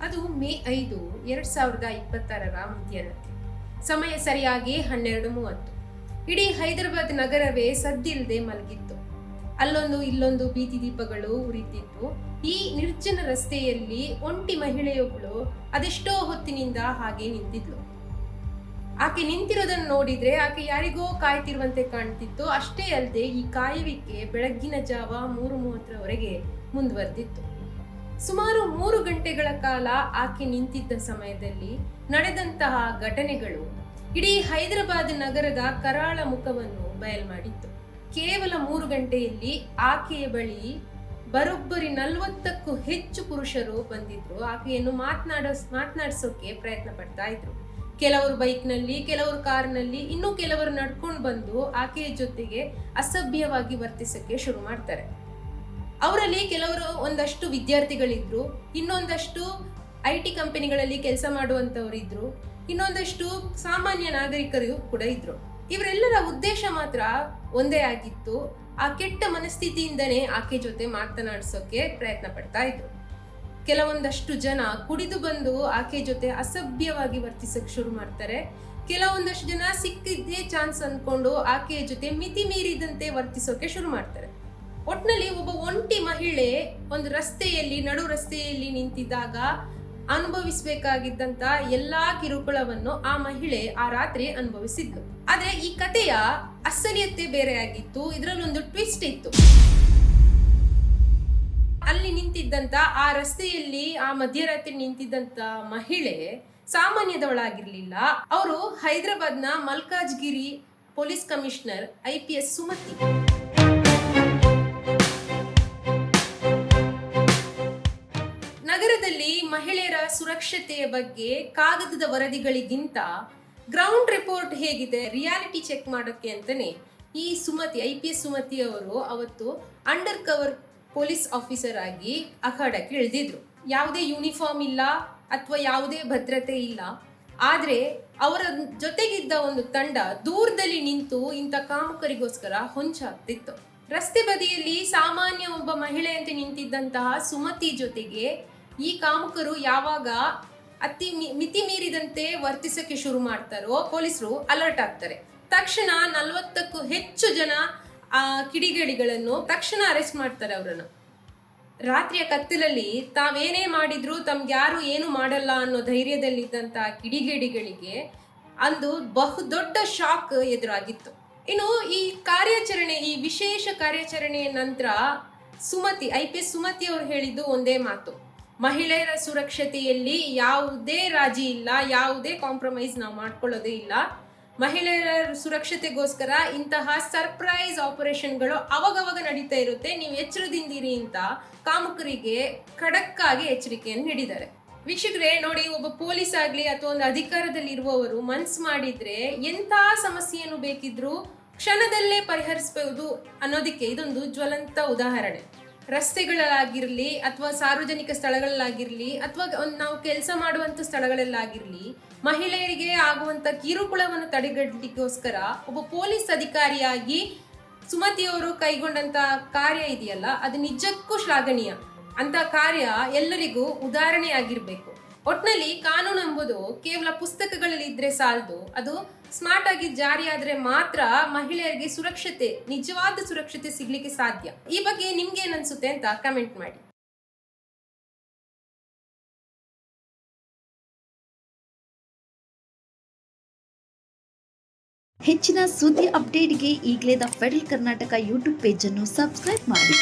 ಅದು ಮೇ 5, 2026 ಮಧ್ಯರಾತ್ರಿ. ಸಮಯ ಸರಿಯಾಗಿ 12:30. ಇಡೀ ಹೈದರಾಬಾದ್ ನಗರವೇ ಸದ್ದಿಲ್ಲದೆ ಮಲಗಿತ್ತು. ಅಲ್ಲೊಂದು ಇಲ್ಲೊಂದು ಬೀದಿ ದೀಪಗಳು ಉರಿತಿತ್ತು. ಈ ನಿರ್ಜನ ರಸ್ತೆಯಲ್ಲಿ ಒಂಟಿ ಮಹಿಳೆಯೊಬ್ಬಳು ಅದೆಷ್ಟೋ ಹೊತ್ತಿನಿಂದ ಹಾಗೆ ನಿಂತಿದ್ಲು. ಆಕೆ ನಿಂತಿರೋದನ್ನು ನೋಡಿದ್ರೆ ಆಕೆ ಯಾರಿಗೋ ಕಾಯ್ತಿರುವಂತೆ ಕಾಣ್ತಿತ್ತು. ಅಷ್ಟೇ ಅಲ್ಲದೆ ಈ ಕಾಯುವಿಕೆ ಬೆಳಗ್ಗಿನ ಜಾವ 3:30ರವರೆಗೆ ಮುಂದುವರೆದಿತ್ತು. ಸುಮಾರು 3 ಗಂಟೆಗಳ ಕಾಲ ಆಕೆ ನಿಂತಿದ್ದ ಸಮಯದಲ್ಲಿ ನಡೆದಂತಹ ಘಟನೆಗಳು ಇಡೀ ಹೈದರಾಬಾದ್ ನಗರದ ಕರಾಳ ಮುಖವನ್ನು ಬಯಲು ಮಾಡಿತ್ತು. ಕೇವಲ 3 ಗಂಟೆಯಲ್ಲಿ ಆಕೆಯ ಬಳಿ ಬರೋಬ್ಬರಿ 40ಕ್ಕೂ ಹೆಚ್ಚು ಪುರುಷರು ಬಂದಿದ್ರು. ಆಕೆಯನ್ನು ಮಾತನಾಡಿಸೋಕೆ ಪ್ರಯತ್ನ ಪಡ್ತಾ ಇದ್ರು. ಕೆಲವರು ಬೈಕ್ನಲ್ಲಿ, ಕೆಲವರು ಕಾರ್ನಲ್ಲಿ, ಇನ್ನು ಕೆಲವರು ನಡ್ಕೊಂಡು ಬಂದು ಆಕೆಯ ಜೊತೆಗೆ ಅಸಭ್ಯವಾಗಿ ವರ್ತಿಸಕ್ಕೆ ಶುರು ಮಾಡ್ತಾರೆ. ಅವರಲ್ಲಿ ಕೆಲವರು ಒಂದಷ್ಟು ವಿದ್ಯಾರ್ಥಿಗಳಿದ್ರು, ಇನ್ನೊಂದಷ್ಟು IT ಕಂಪನಿಗಳಲ್ಲಿ ಕೆಲಸ ಮಾಡುವಂತವರಿದ್ರು, ಇನ್ನೊಂದಷ್ಟು ಸಾಮಾನ್ಯ ನಾಗರಿಕರು ಕೂಡ ಇದ್ರು. ಇವರೆಲ್ಲರ ಉದ್ದೇಶ ಮಾತ್ರ ಒಂದೇ ಆಗಿತ್ತು. ಆ ಕೆಟ್ಟ ಮನಸ್ಥಿತಿಯಿಂದನೇ ಆಕೆ ಜೊತೆ ಮಾತನಾಡಿಸೋಕೆ ಪ್ರಯತ್ನ ಪಡ್ತಾ ಇದ್ರು. ಕೆಲವೊಂದಷ್ಟು ಜನ ಕುಡಿದು ಬಂದು ಆಕೆ ಜೊತೆ ಅಸಭ್ಯವಾಗಿ ವರ್ತಿಸಕ್ಕೆ ಶುರು ಮಾಡ್ತಾರೆ. ಕೆಲವೊಂದಷ್ಟು ಜನ ಸಿಕ್ಕಿದ್ದೇ ಚಾನ್ಸ್ ಅಂದ್ಕೊಂಡು ಆಕೆಯ ಜೊತೆ ಮಿತಿ ಮೀರಿದಂತೆ ವರ್ತಿಸೋಕೆ ಶುರು ಮಾಡ್ತಾರೆ. ಒಟ್ನಲ್ಲಿ ಒಬ್ಬ ಒಂಟಿ ಮಹಿಳೆ ಒಂದು ನಡು ರಸ್ತೆಯಲ್ಲಿ ನಿಂತಿದ್ದಾಗ ಅನುಭವಿಸಬೇಕಾಗಿದ್ದಂತ ಎಲ್ಲಾ ಕಿರುಕುಳವನ್ನು ಆ ಮಹಿಳೆ ಆ ರಾತ್ರಿ ಅನುಭವಿಸಿದ್ಲು. ಆದ್ರೆ ಈ ಕಥೆಯ ಅಸಲಿಯತೆ ಬೇರೆ ಆಗಿತ್ತು. ಇದರಲ್ಲೊಂದು ಟ್ವಿಸ್ಟ್ ಇತ್ತು. ಅಲ್ಲಿ ನಿಂತಿದ್ದಂತ ಆ ರಸ್ತೆಯಲ್ಲಿ ಆ ಮಧ್ಯರಾತ್ರಿ ನಿಂತಿದ್ದಂತ ಮಹಿಳೆ ಸಾಮಾನ್ಯದವಳಾಗಿರ್ಲಿಲ್ಲ. ಅವರು ಹೈದರಾಬಾದ್ನ ಮಲ್ಕಾಜ್ಗಿರಿ ಪೊಲೀಸ್ ಕಮಿಷನರ್ IPS ಸುಮತಿ. ನಗರದಲ್ಲಿ ಮಹಿಳೆಯರ ಸುರಕ್ಷತೆಯ ಬಗ್ಗೆ ಕಾಗದದ ವರದಿಗಳಿಗಿಂತ ಗ್ರೌಂಡ್ ರಿಪೋರ್ಟ್ ಹೇಗಿದೆ, ರಿಯಾಲಿಟಿ ಚೆಕ್ ಮಾಡೋಕ್ಕೆ ಅಂತಾನೆ ಈ ಸುಮತಿ IPS ಸುಮತಿ ಅವರು ಅವತ್ತು ಅಂಡರ್ ಕವರ್ ಪೊಲೀಸ್ ಆಫೀಸರ್ ಆಗಿ ಅಖಾಡಕ್ಕೆ ಇಳಿದಿದ್ರು. ಯಾವುದೇ ಯೂನಿಫಾರ್ಮ್ ಇಲ್ಲ ಅಥವಾ ಯಾವುದೇ ಭದ್ರತೆ ಇಲ್ಲ. ಆದ್ರೆ ಅವರ ಜೊತೆಗಿದ್ದ ಒಂದು ತಂಡ ದೂರದಲ್ಲಿ ನಿಂತು ಇಂಥ ಕಾಮುಕರಿಗೋಸ್ಕರ ಹೊಂಚಾಗ್ತಿತ್ತು. ರಸ್ತೆ ಬದಿಯಲ್ಲಿ ಸಾಮಾನ್ಯ ಒಬ್ಬ ಮಹಿಳೆಯಂತೆ ನಿಂತಿದ್ದಂತಹ ಸುಮತಿ ಜೊತೆಗೆ ಈ ಕಾಮುಕರು ಯಾವಾಗ ಮಿತಿ ಮೀರಿದಂತೆ ವರ್ತಿಸಕ್ಕೆ ಶುರು ಮಾಡ್ತಾರೋ ಪೊಲೀಸರು ಅಲರ್ಟ್ ಆಗ್ತಾರೆ. ತಕ್ಷಣ 40ಕ್ಕೂ ಹೆಚ್ಚು ಜನ ಕಿಡಿಗೇಡಿಗಳನ್ನು ತಕ್ಷಣ ಅರೆಸ್ಟ್ ಮಾಡ್ತಾರೆ. ಅವರನ್ನು ರಾತ್ರಿಯ ಕತ್ತಲಲ್ಲಿ ತಾವೇನೇ ಮಾಡಿದ್ರು ತಮ್ಗೆ ಯಾರು ಏನು ಮಾಡಲ್ಲ ಅನ್ನೋ ಧೈರ್ಯದಲ್ಲಿದ್ದಂತ ಕಿಡಿಗೇಡಿಗಳಿಗೆ ಅಂದು ಬಹುದೊಡ್ಡ ಶಾಕ್ ಎದುರಾಗಿತ್ತು. ಇನ್ನು ಈ ವಿಶೇಷ ಕಾರ್ಯಾಚರಣೆಯ ನಂತರ IPS ಸುಮತಿ ಅವರು ಹೇಳಿದ್ದು ಒಂದೇ ಮಾತು: ಮಹಿಳೆಯರ ಸುರಕ್ಷತೆಯಲ್ಲಿ ಯಾವುದೇ ರಾಜಿ ಇಲ್ಲ, ಯಾವುದೇ ಕಾಂಪ್ರಮೈಸ್ ನಾವು ಮಾಡ್ಕೊಳ್ಳೋದೇ ಇಲ್ಲ. ಮಹಿಳೆಯರ ಸುರಕ್ಷತೆಗೋಸ್ಕರ ಇಂತಹ ಸರ್ಪ್ರೈಸ್ ಆಪರೇಷನ್ಗಳು ಅವಾಗವಾಗ ನಡೀತಾ ಇರುತ್ತೆ, ನೀವು ಎಚ್ಚರದಿಂದಿರಿ ಅಂತ ಕಾಮುಕರಿಗೆ ಖಡಕ್ ಆಗಿ ಎಚ್ಚರಿಕೆಯನ್ನು ನೀಡಿದ್ದಾರೆ. ವೀಕ್ಷಕರೇ ನೋಡಿ, ಒಬ್ಬ ಪೊಲೀಸ್ ಆಗ್ಲಿ ಅಥವಾ ಒಂದು ಅಧಿಕಾರದಲ್ಲಿ ಇರುವವರು ಮನ್ಸು ಮಾಡಿದ್ರೆ ಎಂಥ ಸಮಸ್ಯೆಯನ್ನು ಬೇಕಿದ್ರೂ ಕ್ಷಣದಲ್ಲೇ ಪರಿಹರಿಸಬಹುದು ಅನ್ನೋದಕ್ಕೆ ಇದೊಂದು ಜ್ವಲಂತ ಉದಾಹರಣೆ. ರಸ್ತೆಗಳಲ್ಲಾಗಿರ್ಲಿ ಅಥವಾ ಸಾರ್ವಜನಿಕ ಸ್ಥಳಗಳಲ್ಲಾಗಿರ್ಲಿ ಅಥವಾ ನಾವು ಕೆಲಸ ಮಾಡುವಂಥ ಸ್ಥಳಗಳಲ್ಲಾಗಿರ್ಲಿ ಮಹಿಳೆಯರಿಗೆ ಆಗುವಂಥ ಕಿರುಕುಳವನ್ನು ತಡೆಗಟ್ಟಲಿಕ್ಕೋಸ್ಕರ ಒಬ್ಬ ಪೊಲೀಸ್ ಅಧಿಕಾರಿಯಾಗಿ ಸುಮತಿಯವರು ಕೈಗೊಂಡಂತ ಕಾರ್ಯ ಇದೆಯಲ್ಲ, ಅದು ನಿಜಕ್ಕೂ ಶ್ಲಾಘನೀಯ. ಅಂತ ಕಾರ್ಯ ಎಲ್ಲರಿಗೂ ಉದಾಹರಣೆಯಾಗಿರ್ಬೇಕು. ಒಟ್ನಲ್ಲಿ ಕಾನೂನು ಎಂಬುದು ಕೇವಲ ಪುಸ್ತಕಗಳಲ್ಲಿ ಇದ್ರೆ ಸಾಲದು, ಅದು ಸ್ಮಾರ್ಟ್ ಆಗಿ ಜಾರಿಯಾದ್ರೆ ಮಾತ್ರ ಮಹಿಳೆಯರಿಗೆ ನಿಜವಾದ ಸುರಕ್ಷತೆ ಸಿಗ್ಲಿಕ್ಕೆ ಸಾಧ್ಯ. ಈ ಬಗ್ಗೆ ನಿಮ್ಗೆ ಏನ್ ಅನ್ಸುತ್ತೆ ಅಂತ ಕಮೆಂಟ್ ಮಾಡಿ. ಹೆಚ್ಚಿನ ಸುದ್ದಿ ಅಪ್ಡೇಟ್ಗೆ ಈಗಲೇ the federal Karnataka YouTube page ಅನ್ನು ಸಬ್ಸ್ಕ್ರೈಬ್ ಮಾಡಿ.